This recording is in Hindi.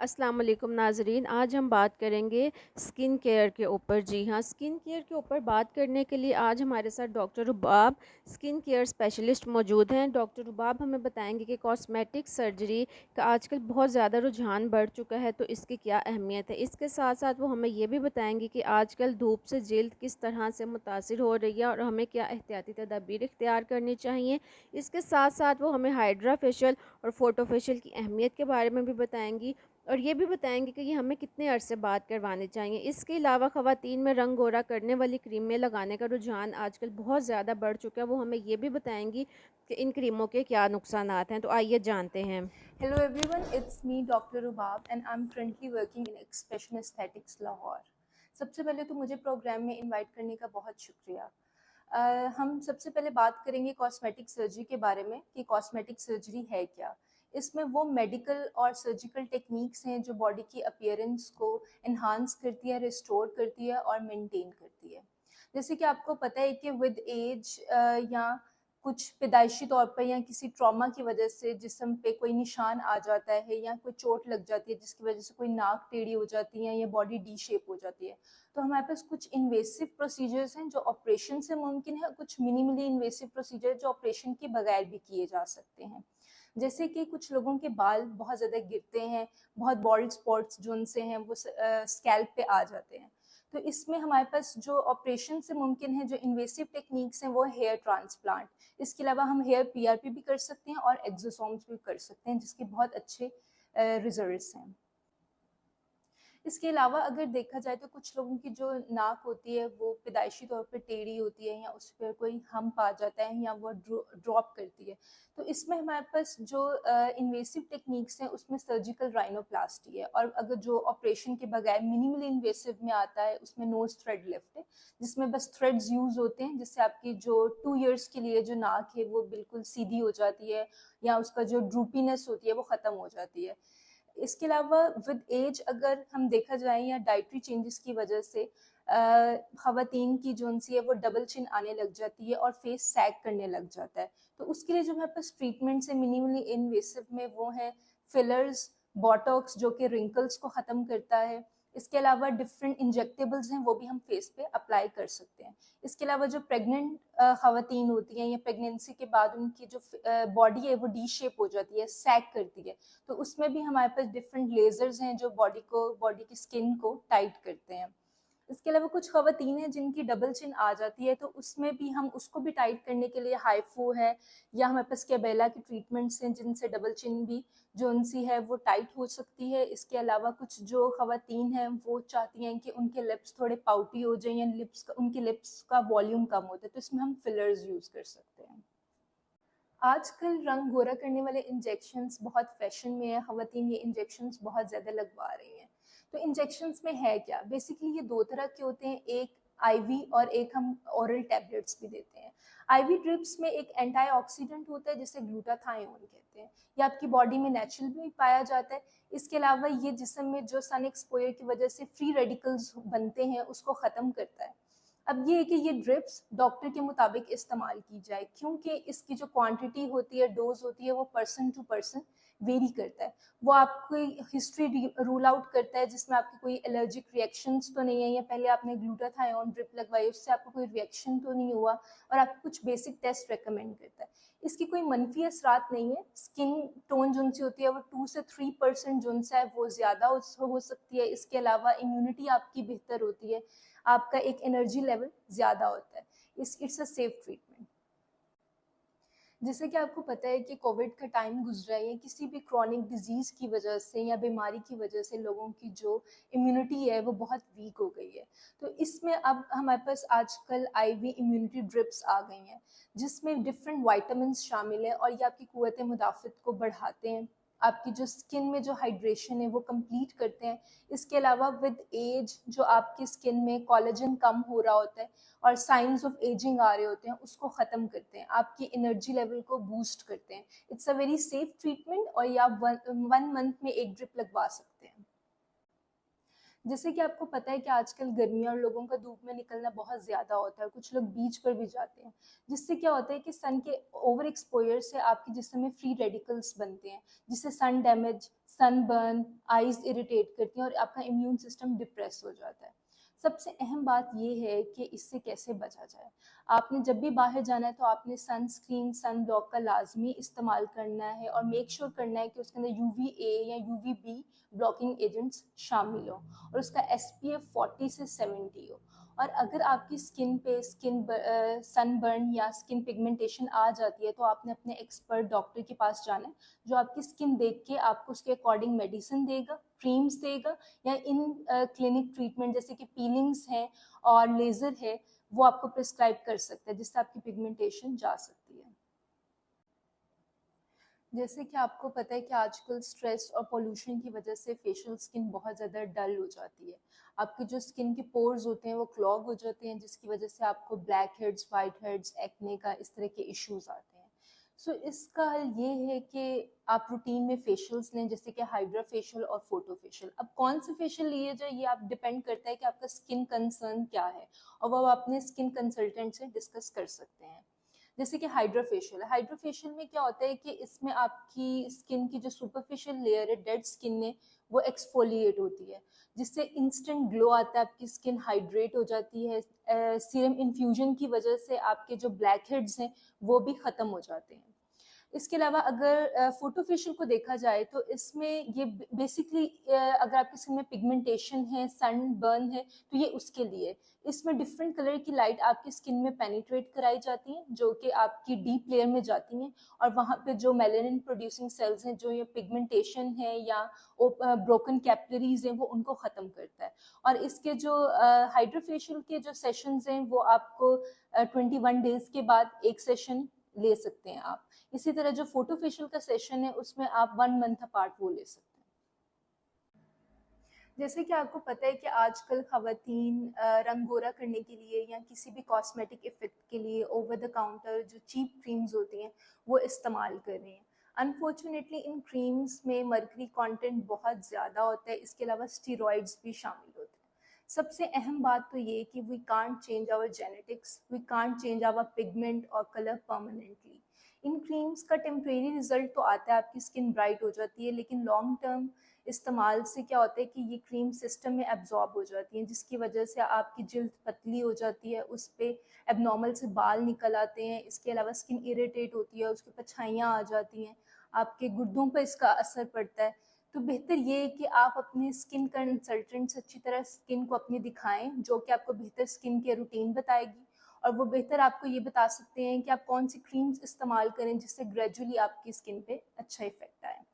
अस्सलाम वालेकुम नाज़रीन। आज हम बात करेंगे स्किन केयर के ऊपर। जी हाँ, स्किन केयर के ऊपर बात करने के लिए आज हमारे साथ डॉक्टर रुबाब स्किन केयर स्पेशलिस्ट मौजूद हैं। डॉक्टर रुबाब हमें बताएंगे कि कॉस्मेटिक सर्जरी का आजकल बहुत ज़्यादा रुझान बढ़ चुका है, तो इसकी क्या अहमियत है। इसके साथ साथ वो हमें ये भी बताएंगे कि आजकल धूप से जल्द किस तरह से मुतासिर हो रही है और हमें क्या एहतियाती तदाबीर इख्तियार करनी चाहिए। इसके साथ साथ वो हमें हाइड्रा फेशियल और फ़ोटो फेशियल की अहमियत के बारे में भी बताएंगी और ये भी बताएंगे कि ये हमें कितने अरसे बाद करवाने चाहिए। इसके अलावा ख़वातीन में रंग गोरा करने वाली क्रीमें लगाने का रुझान आजकल बहुत ज़्यादा बढ़ चुका है। वो हमें ये भी बताएंगी कि इन क्रीमों के क्या नुकसानात हैं। तो आइए जानते हैं। Hello everyone, it's me Dr. Rubab and I'm currently working in Expression Aesthetics Lahore. सबसे पहले तो मुझे प्रोग्राम में इनवाइट करने का बहुत शुक्रिया। हम सबसे पहले बात करेंगे कॉस्मेटिक सर्जरी के बारे में कि कॉस्मेटिक सर्जरी है क्या। इसमें वो मेडिकल और सर्जिकल टेक्निक्स हैं जो बॉडी की अपीयरेंस को इन्हांस करती है, रिस्टोर करती है और मेंटेन करती है। जैसे कि आपको पता है कि विद एज या कुछ पैदाइशी तौर पर या किसी ट्रॉमा की वजह से जिस्म पे कोई निशान आ जाता है या कोई चोट लग जाती है जिसकी वजह से कोई नाक टेढ़ी हो जाती है या बॉडी डी शेप हो जाती है, तो हमारे पास कुछ इन्वेसिव प्रोसीजर्स हैं जो ऑपरेशन से मुमकिन है, कुछ मिनिमली इन्वेसिव प्रोसीजर जो ऑपरेशन के बगैर भी किए जा सकते हैं। जैसे कि कुछ लोगों के बाल बहुत ज़्यादा गिरते हैं, बहुत बॉल्ड स्पॉट्स जो उनसे हैं वो स्कैल्प पे आ जाते हैं, तो इसमें हमारे पास जो ऑपरेशन से मुमकिन है, जो इन्वेसिव टेक्निक्स हैं वो हेयर ट्रांसप्लांट। इसके अलावा हम हेयर पीआरपी भी कर सकते हैं और एक्सोसोम्स भी कर सकते हैं जिसके बहुत अच्छे रिजल्ट्स हैं। इसके अलावा अगर देखा जाए तो कुछ लोगों की जो नाक होती है वो पैदाइशी तौर पर टेढ़ी होती है या उस पर कोई हम्प आ जाता है या वो ड्रॉप करती है, तो इसमें हमारे पास जो इन्वेसिव टेक्निक्स हैं उसमें सर्जिकल राइनोप्लास्टी है, और अगर जो ऑपरेशन के बगैर मिनिमली इन्वेसिव में आता है उसमें नोज थ्रेड लिफ्ट है, जिसमें बस थ्रेड्स यूज होते हैं जिससे आपकी जो 2 इयर्स के लिए जो नाक है वो बिल्कुल सीधी हो जाती है या उसका जो ड्रूपीनेस होती है वो खत्म हो जाती है। इसके अलावा विद एज अगर हम देखा जाए या डाइटरी चेंजेस की वजह से खवातीन की जो उनसी है वो डबल चिन आने लग जाती है और फेस सैग करने लग जाता है, तो उसके लिए जो हमारे पास ट्रीटमेंट है मिनिमली इनवेसिव में वो है फिलर्स, बॉटॉक्स जो कि रिंकल्स को ख़त्म करता है। इसके अलावा डिफरेंट इंजेक्टेबल्स हैं वो भी हम फेस पे अप्लाई कर सकते हैं। इसके अलावा जो प्रेग्नेंट खवातीन होती हैं या प्रेगनेंसी के बाद उनकी जो बॉडी है वो डी शेप हो जाती है, सैग करती है, तो उसमें भी हमारे पास डिफरेंट लेजर्स हैं जो बॉडी की स्किन को टाइट करते हैं। इसके अलावा कुछ खवातीन हैं जिनकी डबल चिन आ जाती है, तो उसमें भी हम उसको भी टाइट करने के लिए हाइफो है या हमारे पास कैबेला की ट्रीटमेंट्स हैं जिनसे डबल चिन भी जो उनसी है वो टाइट हो सकती है। इसके अलावा कुछ जो खवातीन हैं वो चाहती हैं कि उनके लिप्स थोड़े पाउटी हो जाएं या उनके लिप्स का वॉल्यूम कम होता है, तो इसमें हम फिलर्स यूज कर सकते हैं। आजकल रंग गोरा करने वाले इंजेक्शंस बहुत फैशन में है, खवातीन ये इंजेक्शंस बहुत ज़्यादा लगवा रही हैं। तो इंजेक्शंस में है क्या, बेसिकली ये दो तरह के होते हैं, एक आईवी और एक हम ओरल टैबलेट्स भी देते हैं। आईवी ड्रिप्स में एक एंटीऑक्सीडेंट होता है जिसे ग्लूटाथायोन कहते हैं, ये आपकी बॉडी में नेचुरल भी पाया जाता है। इसके अलावा ये जिस्म में जो सन एक्सपोजर की वजह से फ्री रेडिकल्स बनते हैं उसको ख़त्म करता है। अब ये है कि ये ड्रिप्स डॉक्टर के मुताबिक इस्तेमाल की जाए, क्योंकि इसकी जो क्वांटिटी होती है, डोज होती है, वो पर्सन टू पर्सन वेरी करता है। वो आपकी हिस्ट्री रूल आउट करता है जिसमें आपकी कोई एलर्जिक रिएक्शंस तो नहीं है या पहले आपने ग्लूटाथायोन ड्रिप लगवाई उससे आपको कोई रिएक्शन तो नहीं हुआ, और आपको कुछ बेसिक टेस्ट रिकमेंड करता है। इसकी कोई मनफी असरात नहीं है। स्किन टोन जो सी होती है वो 2 से 3% जो है वो ज़्यादा हो सकती है। इसके अलावा इम्यूनिटी आपकी बेहतर होती है, आपका एक एनर्जी लेवल ज़्यादा होता है। It's a safe treatment. जैसे कि आपको पता है कि कोविड का टाइम गुजरा है, किसी भी क्रॉनिक डिजीज़ की वजह से या बीमारी की वजह से लोगों की जो इम्यूनिटी है वो बहुत वीक हो गई है, तो इसमें अब हमारे पास आजकल आईवी इम्यूनिटी ड्रिप्स आ गई हैं जिसमें डिफरेंट वाइटामिन शामिल है और ये आपकी कुव्वत मुदाफ़त को बढ़ाते हैं, आपकी जो स्किन में जो हाइड्रेशन है वो कंप्लीट करते हैं। इसके अलावा विद एज जो आपकी स्किन में कोलेजन कम हो रहा होता है और साइंस ऑफ एजिंग आ रहे होते हैं उसको ख़त्म करते हैं, आपकी एनर्जी लेवल को बूस्ट करते हैं। It's a very safe treatment और ये आप वन मंथ में एक ड्रिप लगवा सकते हैं। जैसे कि आपको पता है कि आजकल गर्मियाँ और लोगों का धूप में निकलना बहुत ज़्यादा होता है, कुछ लोग बीच पर भी जाते हैं, जिससे क्या होता है कि सन के ओवर एक्सपोजर से आपके जिस्म में फ्री रेडिकल्स बनते हैं, जिससे sun damage, sun burn, eyes irritate करती हैं और आपका इम्यून सिस्टम डिप्रेस हो जाता है। सबसे अहम बात ये है कि इससे कैसे बचा जाए। आपने जब भी बाहर जाना है तो आपने सनस्क्रीन, सन ब्लॉक का लाजमी इस्तेमाल करना है और मेक श्योर करना है कि उसके अंदर UVA या UVB ब्लॉकिंग एजेंट्स शामिल हो और उसका SPF 40 से 70 हो। और अगर आपकी स्किन पे सनबर्न या स्किन पिगमेंटेशन आ जाती है तो आपने अपने एक्सपर्ट डॉक्टर के पास जाना है, जो आपकी स्किन देख के आपको उसके अकॉर्डिंग मेडिसिन देगा, क्रीम्स देगा या इन क्लिनिक ट्रीटमेंट जैसे कि पीलिंग्स हैं और लेज़र है, वो आपको प्रिस्क्राइब कर सकता है, जिससे आपकी पिगमेंटेशन जा सकती है। जैसे कि आपको पता है कि आजकल स्ट्रेस और पोल्यूशन की वजह से फेशियल स्किन बहुत ज़्यादा डल हो जाती है। आपके जो स्किन के पोर्स होते हैं वो क्लॉग हो जाते हैं, जिसकी वजह से आपको black heads, white heads, acne का इस तरह के इश्यूज आते हैं। सो इसका हल ये है कि आप रूटीन में फेशियल्स लें, जैसे कि हाइड्रा फेशियल और फोटो फेशियल। अब कौन से फेशियल लिए जाए ये आप डिपेंड करता है कि आपका स्किन कंसर्न क्या है, और वो आप अपने स्किन कंसल्टेंट से डिस्कस कर सकते हैं। जैसे कि हाइड्रोफेशियल है, हाइड्रोफेशियल में क्या होता है कि इसमें आपकी स्किन की जो सुपरफिशियल लेयर है डेड स्किन में, वो एक्सफोलिएट होती है, जिससे इंस्टेंट ग्लो आता है, आपकी स्किन हाइड्रेट हो जाती है। सीरम इन्फ्यूजन की वजह से आपके जो ब्लैक हेड्स हैं वो भी ख़त्म हो जाते हैं। इसके अलावा अगर फोटो फेशियल को देखा जाए तो इसमें ये बेसिकली अगर आपकी स्किन में पिगमेंटेशन है, सन बर्न है, तो ये उसके लिए। इसमें डिफरेंट कलर की लाइट आपकी स्किन में पेनिट्रेट कराई जाती हैं, जो कि आपकी डीप लेयर में जाती हैं और वहाँ पे जो मेलेनिन प्रोड्यूसिंग सेल्स हैं, जो ये पिगमेंटेशन है या ब्रोकन कैपिलरीज हैं, वो उनको ख़त्म करता है। और इसके जो हाइड्रोफेशियल के जो सेशंस हैं वो आपको 21 डेज के बाद एक सेशन ले सकते हैं आप। इसी तरह जो फोटो फेशियल का सेशन है उसमें आप 1 मंथ अपार्ट वो ले सकते हैं। जैसे कि आपको पता है कि आजकल खवातीन रंग गोरा करने के लिए या किसी भी कॉस्मेटिक इफेक्ट के लिए ओवर द काउंटर जो चीप क्रीम्स होती हैं वो इस्तेमाल कर रहे हैं। अनफॉर्चुनेटली इन क्रीम्स में मर्करी कंटेंट बहुत ज़्यादा होता है, इसके अलावा स्टीरॉइड्स भी शामिल होते हैं। सबसे अहम बात तो ये कि we can't change our genetics, we can't change our pigment और कलर परमानेंटली। इन क्रीम्स का टेम्परेरी रिजल्ट तो आता है, आपकी स्किन ब्राइट हो जाती है, लेकिन लॉन्ग टर्म इस्तेमाल से क्या होता है कि ये क्रीम सिस्टम में एब्जॉर्ब हो जाती हैं, जिसकी वजह से आपकी जिल्द पतली हो जाती है, उस पर एबनॉर्मल से बाल निकल आते हैं। इसके अलावा स्किन इरिटेट होती है, उसके ऊपर छाइयाँ आ जाती हैं, आपके गुर्दों पर इसका असर पड़ता है। तो बेहतर ये है कि आप अपने स्किन कंसल्टेंट से अच्छी तरह स्किन को अपनी दिखाएं, जो कि आपको बेहतर स्किन केयर रूटीन बताएगी, और वो बेहतर आपको ये बता सकते हैं कि आप कौन सी क्रीम्स इस्तेमाल करें जिससे ग्रेजुअली आपकी स्किन पे अच्छा इफेक्ट आए।